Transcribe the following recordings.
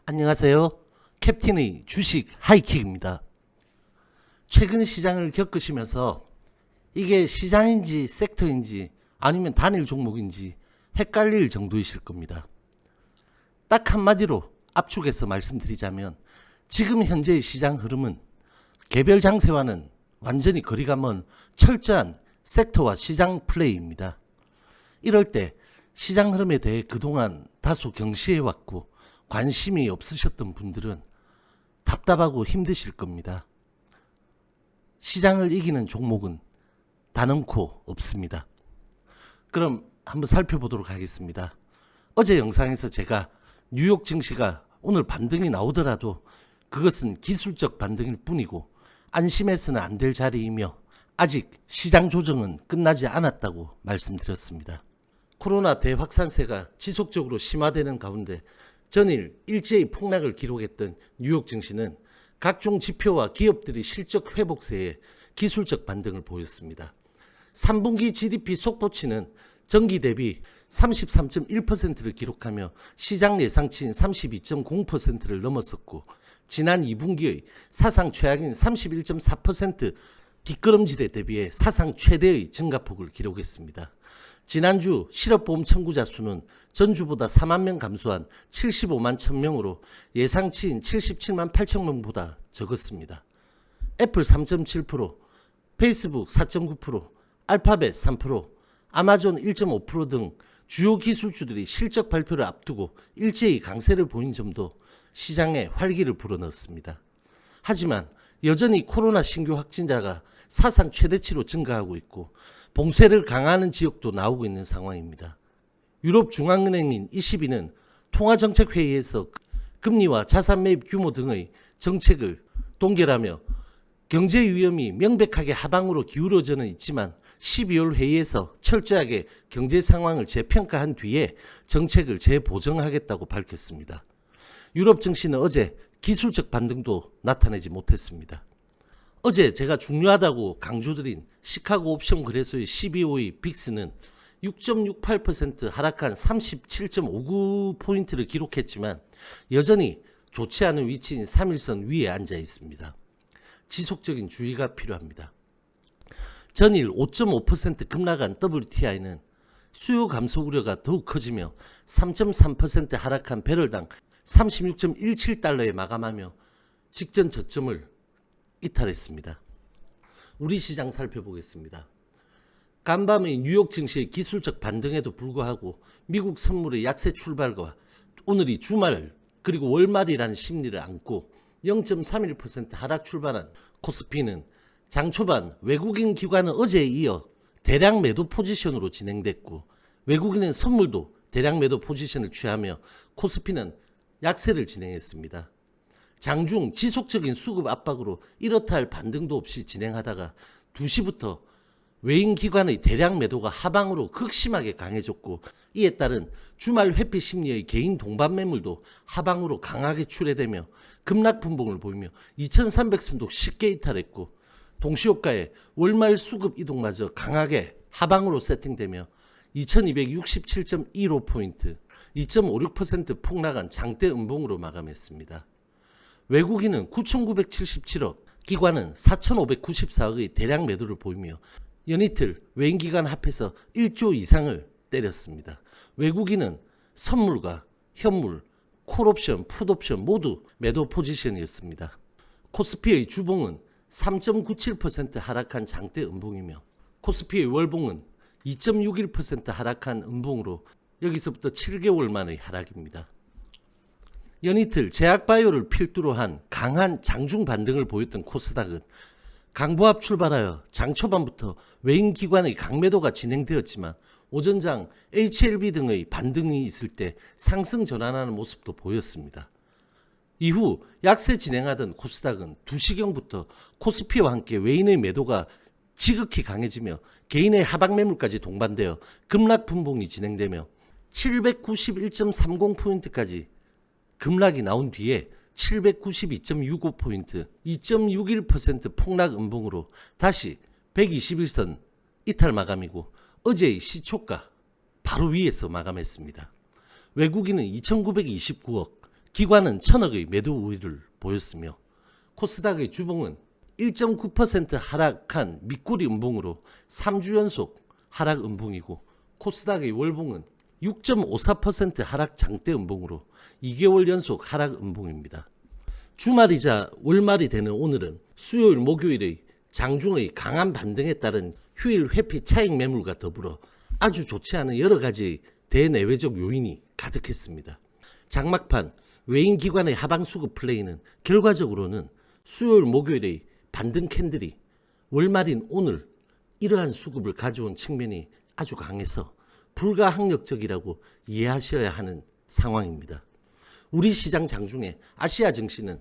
안녕하세요. 캡틴의 주식 하이킥입니다. 최근 시장을 겪으시면서 이게 시장인지 섹터인지 아니면 단일 종목인지 헷갈릴 정도이실 겁니다. 딱 한마디로 압축해서 말씀드리자면 지금 현재의 시장 흐름은 개별 장세와는 완전히 거리가 먼 철저한 섹터와 시장 플레이입니다. 이럴 때 시장 흐름에 대해 그동안 다소 경시해왔고 관심이 없으셨던 분들은 답답하고 힘드실 겁니다. 시장을 이기는 종목은 단언코 없습니다. 그럼 한번 살펴보도록 하겠습니다. 어제 영상에서 제가 뉴욕 증시가 오늘 반등이 나오더라도 그것은 기술적 반등일 뿐이고 안심해서는 안 될 자리이며 아직 시장 조정은 끝나지 않았다고 말씀드렸습니다. 코로나 대확산세가 지속적으로 심화되는 가운데 전일 일제히 폭락을 기록했던 뉴욕 증시는 각종 지표와 기업들이 실적 회복세에 기술적 반등을 보였습니다. 3분기 GDP 속보치는 전기 대비 33.1%를 기록하며 시장 예상치인 32.0%를 넘어섰고 지난 2분기의 사상 최악인 31.4% 뒷걸음질에 대비해 사상 최대의 증가폭을 기록했습니다. 지난주 실업보험 청구자 수는 전주보다 4만 명 감소한 75만 1000명으로 예상치인 77만 8천 명보다 적었습니다. 애플 3.7%, 페이스북 4.9%, 알파벳 3%, 아마존 1.5% 등 주요 기술주들이 실적 발표를 앞두고 일제히 강세를 보인 점도 시장에 활기를 불어넣었습니다. 하지만 여전히 코로나 신규 확진자가 사상 최대치로 증가하고 있고 봉쇄를 강화하는 지역도 나오고 있는 상황입니다. 유럽 중앙은행인 ECB는 통화정책회의에서 금리와 자산 매입 규모 등의 정책을 동결하며 경제 위험이 명백하게 하방으로 기울어져는 있지만 12월 회의에서 철저하게 경제 상황을 재평가한 뒤에 정책을 재보정하겠다고 밝혔습니다. 유럽 증시는 어제 기술적 반등도 나타내지 못했습니다. 어제 제가 중요하다고 강조드린 시카고 옵션 거래소의 12호의 빅스는 6.68% 하락한 37.59포인트를 기록했지만 여전히 좋지 않은 위치인 3일선 위에 앉아 있습니다. 지속적인 주의가 필요합니다. 전일 5.5% 급락한 WTI는 수요 감소 우려가 더욱 커지며 3.3% 하락한 배럴당 36.17달러에 마감하며 직전 저점을 이탈했습니다. 우리 시장 살펴보겠습니다. 간밤의 뉴욕 증시의 기술적 반등에도 불구하고 미국 선물의 약세 출발과 오늘이 주말 그리고 월말이라는 심리를 안고 0.31% 하락 출발한 코스피는 장 초반 외국인 기관은 어제에 이어 대량 매도 포지션으로 진행됐고 외국인은 선물도 대량 매도 포지션을 취하며 코스피는 약세를 진행했습니다. 장중 지속적인 수급 압박으로 이렇다 할 반등도 없이 진행하다가 2시부터 외인 기관의 대량 매도가 하방으로 극심하게 강해졌고 이에 따른 주말 회피 심리의 개인 동반 매물도 하방으로 강하게 출회되며 급락 분봉을 보이며 2300선도 쉽게 이탈했고 동시효과에 월말 수급 이동마저 강하게 하방으로 세팅되며 2267.15포인트 2.56% 폭락한 장대 음봉으로 마감했습니다. 외국인은 9,977억, 기관은 4,594억의 대량 매도를 보이며 연이틀 외인기관 합해서 1조 이상을 때렸습니다. 외국인은 선물과 현물, 콜옵션, 풋옵션 모두 매도 포지션이었습니다. 코스피의 주봉은 3.97% 하락한 장대 음봉이며 코스피의 월봉은 2.61% 하락한 음봉으로 여기서부터 7개월 만의 하락입니다. 연이틀 제약바이오를 필두로 한 강한 장중 반등을 보였던 코스닥은 강보합 출발하여 장 초반부터 외인 기관의 강매도가 진행되었지만 오전장 HLB 등의 반등이 있을 때 상승 전환하는 모습도 보였습니다. 이후 약세 진행하던 코스닥은 2시경부터 코스피와 함께 외인의 매도가 지극히 강해지며 개인의 하방 매물까지 동반되어 급락 분봉이 진행되며 791.30포인트까지 급락이 나온 뒤에 792.65포인트 2.61% 폭락 음봉으로 다시 121선 이탈 마감이고 어제의 시초가 바로 위에서 마감했습니다. 외국인은 2,929억, 기관은 1,000억의 매도 우위를 보였으며 코스닥의 주봉은 1.9% 하락한 밑꼬리 음봉으로 3주 연속 하락 음봉이고 코스닥의 월봉은 6.54% 하락 장대 음봉으로 2개월 연속 하락 음봉입니다. 주말이자 월말이 되는 오늘은 수요일 목요일의 장중의 강한 반등에 따른 휴일 회피 차익 매물과 더불어 아주 좋지 않은 여러 가지 대내외적 요인이 가득했습니다. 장막판 외인 기관의 하방 수급 플레이는 결과적으로는 수요일 목요일의 반등 캔들이 월말인 오늘 이러한 수급을 가져온 측면이 아주 강해서 불가항력적이라고 이해하셔야 하는 상황입니다. 우리 시장 장중에 아시아 증시는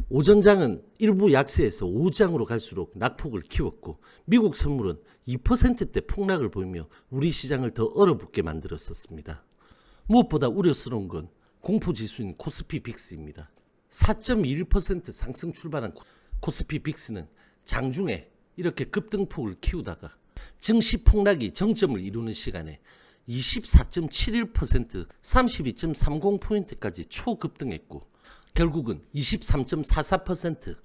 오전장은 일부 약세에서 오후장으로 갈수록 낙폭을 키웠고 미국 선물은 2%대 폭락을 보이며 우리 시장을 더 얼어붙게 만들었었습니다. 무엇보다 우려스러운 건 공포지수인 코스피 빅스입니다. 4.21% 상승 출발한 코스피 빅스는 장중에 이렇게 급등폭을 키우다가 증시 폭락이 정점을 이루는 시간에 24.71% 32.30포인트까지 초급등했고 결국은 23.44%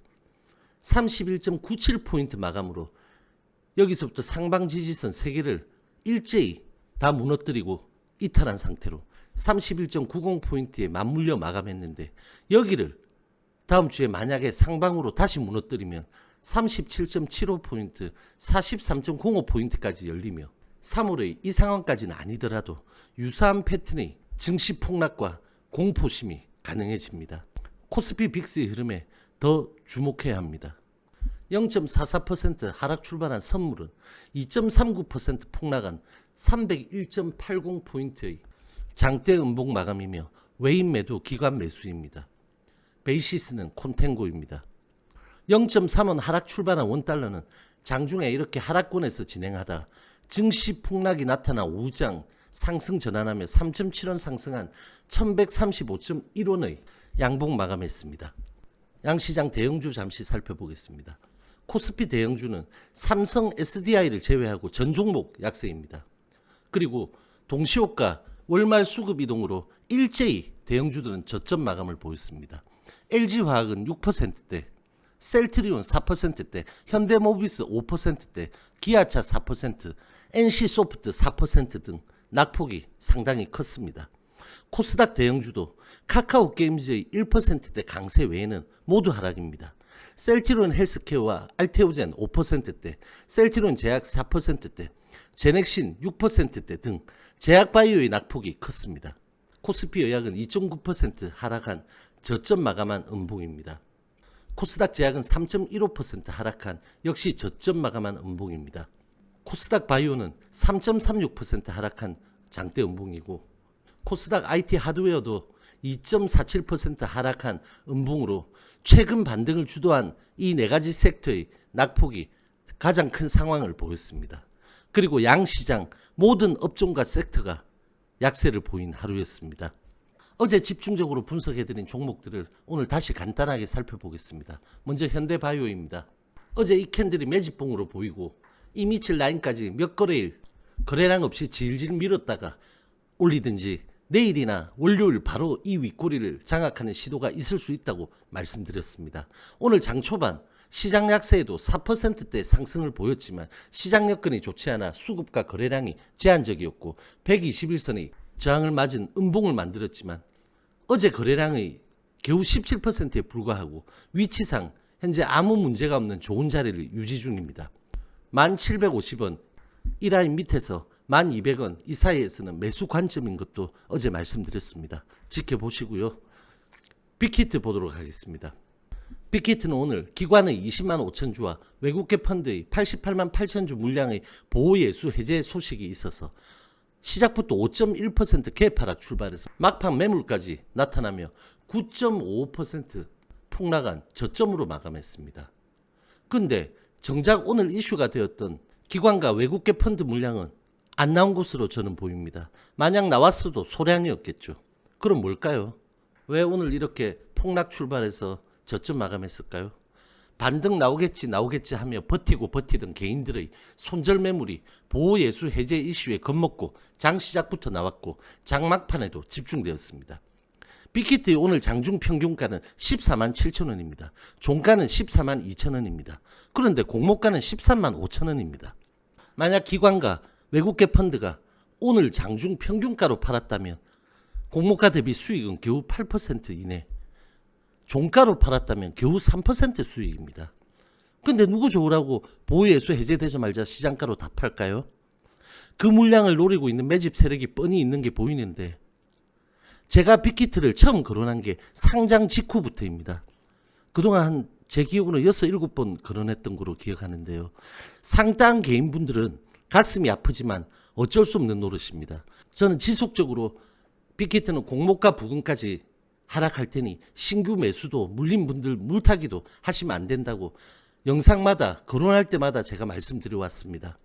31.97포인트 마감으로 여기서부터 상방 지지선 3개를 일제히 다 무너뜨리고 이탈한 상태로 31.90포인트에 맞물려 마감했는데 여기를 다음 주에 만약에 상방으로 다시 무너뜨리면 37.75포인트 43.05포인트까지 열리며 3월의 이 상황까지는 아니더라도 유사한 패턴의 증시 폭락과 공포심이 가능해집니다. 코스피 빅스의 흐름에 더 주목해야 합니다. 0.44% 하락 출발한 선물은 2.39% 폭락한 301.80포인트의 장대 음봉 마감이며 외인 매도 기관 매수입니다. 베이시스는 콘텐고입니다. 0.3원 하락 출발한 원달러는 장중에 이렇게 하락권에서 진행하다 증시 폭락이 나타나 오후장 상승 전환하며 3.7원 상승한 1135.1원의 양봉 마감했습니다. 양시장 대형주 잠시 살펴보겠습니다. 코스피 대형주는 삼성 SDI를 제외하고 전 종목 약세입니다. 그리고 동시호가 월말 수급 이동으로 일제히 대형주들은 저점 마감을 보였습니다. LG화학은 6%대, 셀트리온 4%대, 현대모비스 5%대, 기아차 4%, NC소프트 4% 등 낙폭이 상당히 컸습니다. 코스닥 대형주도 카카오게임즈의 1%대 강세 외에는 모두 하락입니다. 셀트리온 헬스케어와 알테오젠 5%대, 셀트리온 제약 4%대, 제넥신 6%대 등 제약바이오의 낙폭이 컸습니다. 코스피 의약은 2.9% 하락한 저점 마감한 음봉입니다. 코스닥 제약은 3.15% 하락한 역시 저점 마감한 음봉입니다. 코스닥 바이오는 3.36% 하락한 장대 음봉이고 코스닥 IT 하드웨어도 2.47% 하락한 음봉으로 최근 반등을 주도한 이 네 가지 섹터의 낙폭이 가장 큰 상황을 보였습니다. 그리고 양시장 모든 업종과 섹터가 약세를 보인 하루였습니다. 어제 집중적으로 분석해드린 종목들을 오늘 다시 간단하게 살펴보겠습니다. 먼저 현대바이오입니다. 어제 이 캔들이 매집봉으로 보이고 이 밑을 라인까지 몇 거래일 거래량 없이 질질 밀었다가 올리든지 내일이나 월요일 바로 이 윗꼬리를 장악하는 시도가 있을 수 있다고 말씀드렸습니다. 오늘 장 초반 시장 약세에도 4%대 상승을 보였지만 시장 여건이 좋지 않아 수급과 거래량이 제한적이었고 121선의 저항을 맞은 음봉을 만들었지만 어제 거래량의 겨우 17%에 불과하고 위치상 현재 아무 문제가 없는 좋은 자리를 유지 중입니다. 1750원 이 라인 밑에서 1200원 이 사이에서는 매수 관점인 것도 어제 말씀드렸습니다. 지켜보시고요. 빅히트 보도록 하겠습니다. 빅히트는 오늘 기관의 20만 5천 주와 외국계 펀드의 88만 8천 주 물량의 보호예수 해제 소식이 있어서 시작부터 5.1% 개파락 출발해서 막판 매물까지 나타나며 9.55% 폭락한 저점으로 마감했습니다. 근데 정작 오늘 이슈가 되었던 기관과 외국계 펀드 물량은 안 나온 것으로 저는 보입니다. 만약 나왔어도 소량이었겠죠. 그럼 뭘까요? 왜 오늘 이렇게 폭락 출발해서 저점 마감했을까요? 반등 나오겠지 하며 버티던 개인들의 손절 매물이 보호예수 해제 이슈에 겁먹고 장 시작부터 나왔고 장 막판에도 집중되었습니다. 빅히트의 오늘 장중 평균가는 14만 7천 원입니다. 종가는 14만 2천 원입니다. 그런데 공모가는 13만 5천 원입니다. 만약 기관과 외국계 펀드가 오늘 장중 평균가로 팔았다면 공모가 대비 수익은 겨우 8% 이내, 종가로 팔았다면 겨우 3% 수익입니다. 근데 누구 좋으라고 보유예수 해제되자마자 시장가로 다 팔까요? 그 물량을 노리고 있는 매집 세력이 뻔히 있는 게 보이는데, 제가 빅히트를 처음 거론한 게 상장 직후부터입니다. 그동안 제 기억으로 6, 7번 거론했던 거로 기억하는데요. 상당 개인분들은 가슴이 아프지만 어쩔 수 없는 노릇입니다. 저는 지속적으로 빅히트는 공모가 부근까지 하락할 테니 신규 매수도 물린 분들 물타기도 하시면 안 된다고 영상마다 거론할 때마다 제가 말씀드려 왔습니다.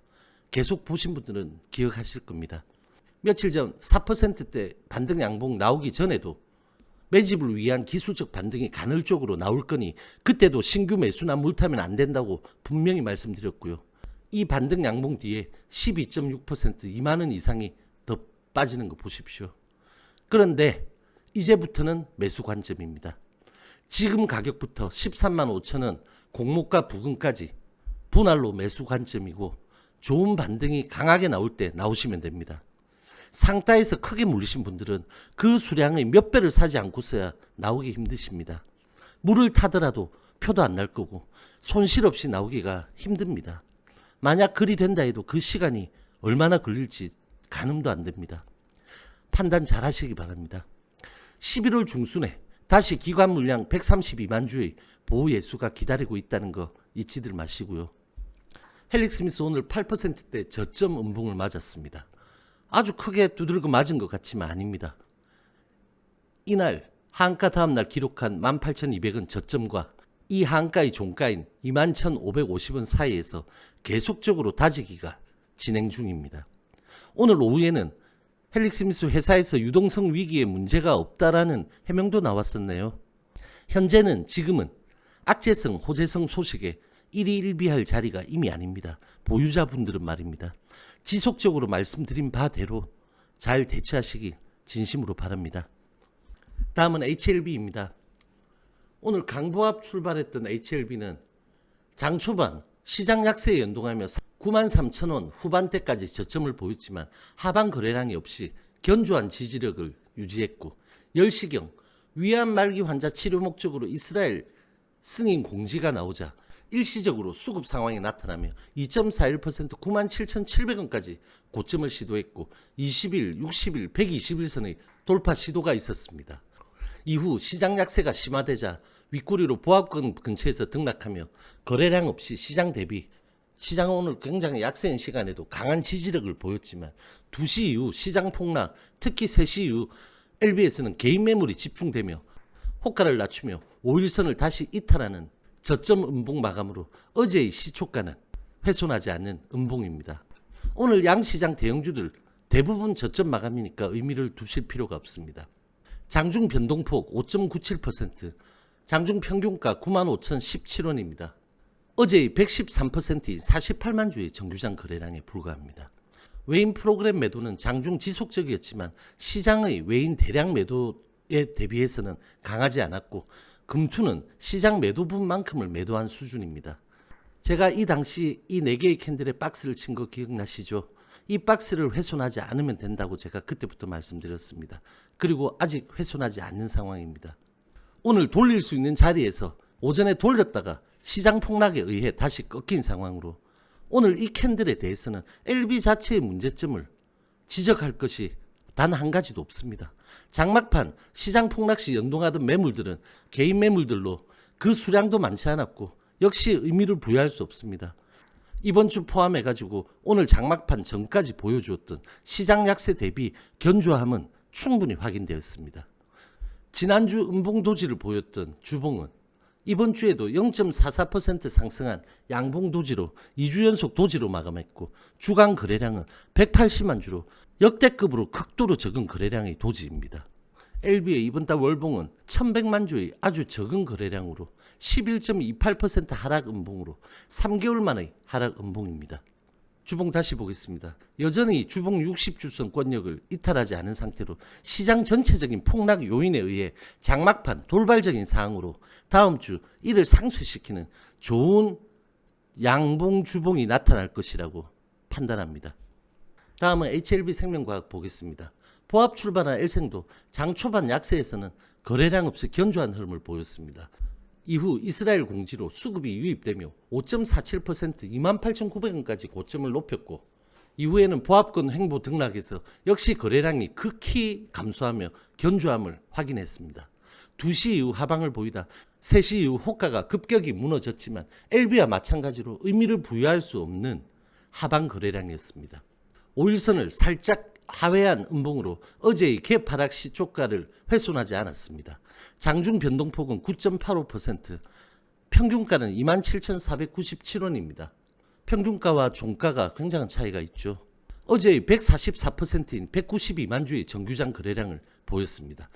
계속 보신 분들은 기억하실 겁니다. 며칠 전 4%대 반등 양봉 나오기 전에도 매집을 위한 기술적 반등이 간헐적으로 나올 거니 그때도 신규 매수나 물타면 안 된다고 분명히 말씀드렸고요. 이 반등 양봉 뒤에 12.6% 2만 원 이상이 더 빠지는 거 보십시오. 그런데 이제부터는 매수 관점입니다. 지금 가격부터 13만 5천 원 공모가 부근까지 분할로 매수 관점이고, 좋은 반등이 강하게 나올 때 나오시면 됩니다. 상따에서 크게 물리신 분들은 그 수량의 몇 배를 사지 않고서야 나오기 힘드십니다. 물을 타더라도 표도 안 날 거고 손실 없이 나오기가 힘듭니다. 만약 그리 된다 해도 그 시간이 얼마나 걸릴지 가늠도 안 됩니다. 판단 잘 하시기 바랍니다. 11월 중순에 다시 기관 물량 132만 주의 보호 예수가 기다리고 있다는 거 잊지들 마시고요. 헬릭스미스 오늘 8%대 저점 음봉을 맞았습니다. 아주 크게 두들겨 맞은 것 같지만 아닙니다. 이날 한가 다음날 기록한 18,200원 저점과 이 한가의 종가인 21,550원 사이에서 계속적으로 다지기가 진행 중입니다. 오늘 오후에는 헬릭스미스 회사에서 유동성 위기에 문제가 없다라는 해명도 나왔었네요. 현재는 지금은 악재성, 호재성 소식에 일희일비할 자리가 이미 아닙니다. 보유자분들은 말입니다. 지속적으로 말씀드린 바대로 잘 대처하시기 진심으로 바랍니다. 다음은 HLB입니다. 오늘 강보합 출발했던 HLB는 장 초반 시장 약세에 연동하며 93,000원 후반대까지 저점을 보였지만 하방 거래량이 없이 견조한 지지력을 유지했고, 10시경 위암 말기 환자 치료 목적으로 이스라엘 승인 공지가 나오자 일시적으로 수급 상황이 나타나며 2.41% 97,700원까지 고점을 시도했고, 20일, 60일, 120일선의 돌파 시도가 있었습니다. 이후 시장 약세가 심화되자 윗꼬리로 보합권 근처에서 등락하며 거래량 없이 시장 대비, 시장은 오늘 굉장히 약세인 시간에도 강한 지지력을 보였지만 2시 이후 시장 폭락, 특히 3시 이후 LBS는 개인 매물이 집중되며 호가를 낮추며 5일선을 다시 이탈하는 저점 음봉 마감으로 어제의 시초가는 훼손하지 않는 음봉입니다. 오늘 양시장 대형주들 대부분 저점 마감이니까 의미를 두실 필요가 없습니다. 장중 변동폭 5.97%, 장중 평균가 95,017원입니다. 어제의 113%인 48만 주의 정규장 거래량에 불과합니다. 외인 프로그램 매도는 장중 지속적이었지만 시장의 외인 대량 매도에 대비해서는 강하지 않았고, 금투는 시장 매도분만큼을 매도한 수준입니다. 제가 이 당시 이 4개의 캔들에 박스를 친 거 기억나시죠? 이 박스를 훼손하지 않으면 된다고 제가 그때부터 말씀드렸습니다. 그리고 아직 훼손하지 않는 상황입니다. 오늘 돌릴 수 있는 자리에서 오전에 돌렸다가 시장 폭락에 의해 다시 꺾인 상황으로, 오늘 이 캔들에 대해서는 LB 자체의 문제점을 지적할 것이 단 한 가지도 없습니다. 장막판 시장 폭락 시 연동하던 매물들은 개인 매물들로 그 수량도 많지 않았고 역시 의미를 부여할 수 없습니다. 이번 주 포함해가지고 오늘 장막판 전까지 보여주었던 시장 약세 대비 견조함은 충분히 확인되었습니다. 지난주 음봉 도지를 보였던 주봉은 이번 주에도 0.44% 상승한 양봉 도지로 2주 연속 도지로 마감했고, 주간 거래량은 180만 주로 역대급으로 극도로 적은 거래량의 도지입니다. LB의 이번 달 월봉은 1100만 주의 아주 적은 거래량으로 11.28% 하락 음봉으로 3개월 만의 하락 음봉입니다. 주봉 다시 보겠습니다. 여전히 주봉 60주선 권역을 이탈하지 않은 상태로 시장 전체적인 폭락 요인에 의해 장막판 돌발적인 사항으로 다음 주 이를 상쇄시키는 좋은 양봉 주봉이 나타날 것이라고 판단합니다. 다음은 HLB 생명과학 보겠습니다. 보합 출발한 엘생도 장 초반 약세에서는 거래량 없이 견조한 흐름을 보였습니다. 이후 이스라엘 공지로 수급이 유입되며 5.47% 28,900원까지 고점을 높였고, 이후에는 보합권 횡보 등락에서 역시 거래량이 극히 감소하며 견조함을 확인했습니다. 2시 이후 하방을 보이다 3시 이후 호가가 급격히 무너졌지만 LB와 마찬가지로 의미를 부여할 수 없는 하방 거래량이었습니다. 5일선을 살짝 하회한 음봉으로 어제의 개파락 시초가를 훼손하지 않았습니다. 장중 변동폭은 9.85%, 평균가는 27,497원입니다. 평균가와 종가가 굉장한 차이가 있죠. 어제의 144%인 192만 주의 정규장 거래량을 보였습니다.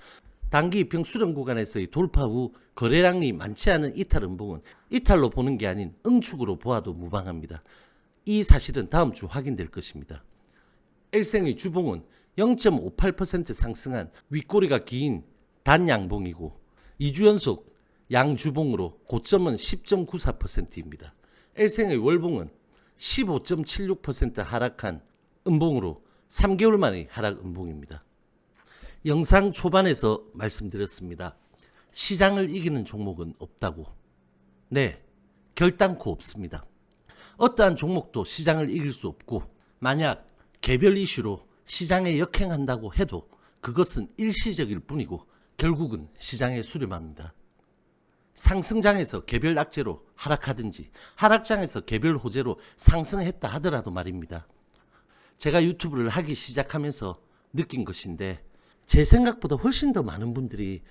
단기 입형 수렴 구간에서의 돌파 후 거래량이 많지 않은 이탈 음봉은 이탈로 보는 게 아닌 응축으로 보아도 무방합니다. 이 사실은 다음 주 확인될 것입니다. 엘생의 주봉은 0.58% 상승한 윗꼬리가 긴 단양봉이고 2주 연속 양주봉으로 고점은 10.94%입니다. 엘생의 월봉은 15.76% 하락한 음봉으로 3개월 만의 하락 음봉입니다. 영상 초반에서 말씀드렸습니다. 시장을 이기는 종목은 없다고. 네, 결단코 없습니다. 어떠한 종목도 시장을 이길 수 없고, 만약 개별 이슈로 시장에 역행한다고 해도 그것은 일시적일 뿐이고 결국은 시장에 수렴합니다. 상승장에서 개별 악재로 하락하든지 하락장에서 개별 호재로 상승했다 하더라도 말입니다. 제가 유튜브를 하기 시작하면서 느낀 것인데, 제 생각보다 훨씬 더 많은 분들이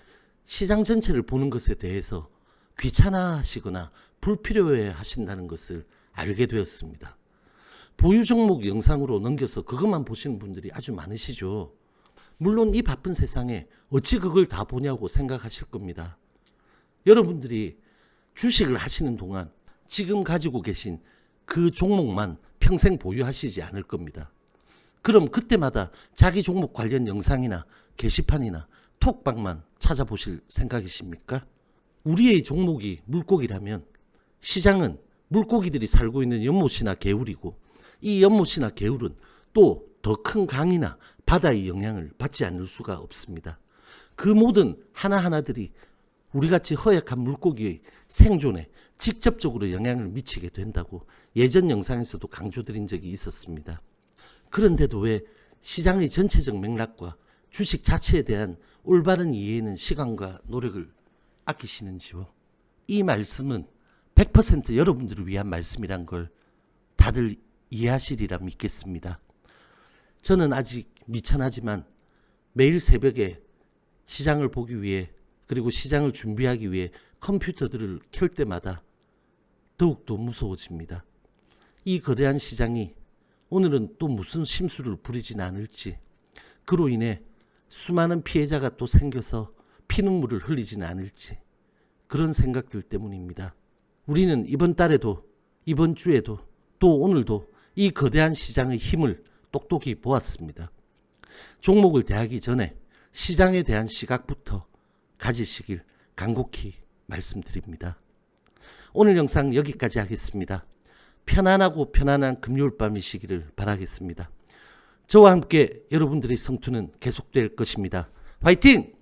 시장 전체를 보는 것에 대해서 귀찮아하시거나 불필요해 하신다는 것을 알게 되었습니다. 보유 종목 영상으로 넘겨서 그것만 보시는 분들이 아주 많으시죠. 물론 이 바쁜 세상에 어찌 그걸 다 보냐고 생각하실 겁니다. 여러분들이 주식을 하시는 동안 지금 가지고 계신 그 종목만 평생 보유하시지 않을 겁니다. 그럼 그때마다 자기 종목 관련 영상이나 게시판이나 톡방만 찾아보실 생각이십니까? 우리의 종목이 물고기라면 시장은 물고기들이 살고 있는 연못이나 개울이고, 이 연못이나 개울은 또 더 큰 강이나 바다의 영향을 받지 않을 수가 없습니다. 그 모든 하나하나들이 우리같이 허약한 물고기의 생존에 직접적으로 영향을 미치게 된다고 예전 영상에서도 강조드린 적이 있었습니다. 그런데도 왜 시장의 전체적 맥락과 주식 자체에 대한 올바른 이해에는 시간과 노력을 아끼시는지요? 이 말씀은 100% 여러분들을 위한 말씀이란 걸 다들 이해하시리라 믿겠습니다. 저는 아직 미천하지만 매일 새벽에 시장을 보기 위해, 그리고 시장을 준비하기 위해 컴퓨터들을 켤 때마다 더욱더 무서워집니다. 이 거대한 시장이 오늘은 또 무슨 심수를 부리진 않을지, 그로 인해 수많은 피해자가 또 생겨서 피눈물을 흘리진 않을지, 그런 생각들 때문입니다. 우리는 이번 달에도, 이번 주에도, 또 오늘도 이 거대한 시장의 힘을 똑똑히 보았습니다. 종목을 대하기 전에 시장에 대한 시각부터 가지시길 간곡히 말씀드립니다. 오늘 영상 여기까지 하겠습니다. 편안하고 편안한 금요일 밤이시기를 바라겠습니다. 저와 함께 여러분들의 성투는 계속될 것입니다. 화이팅!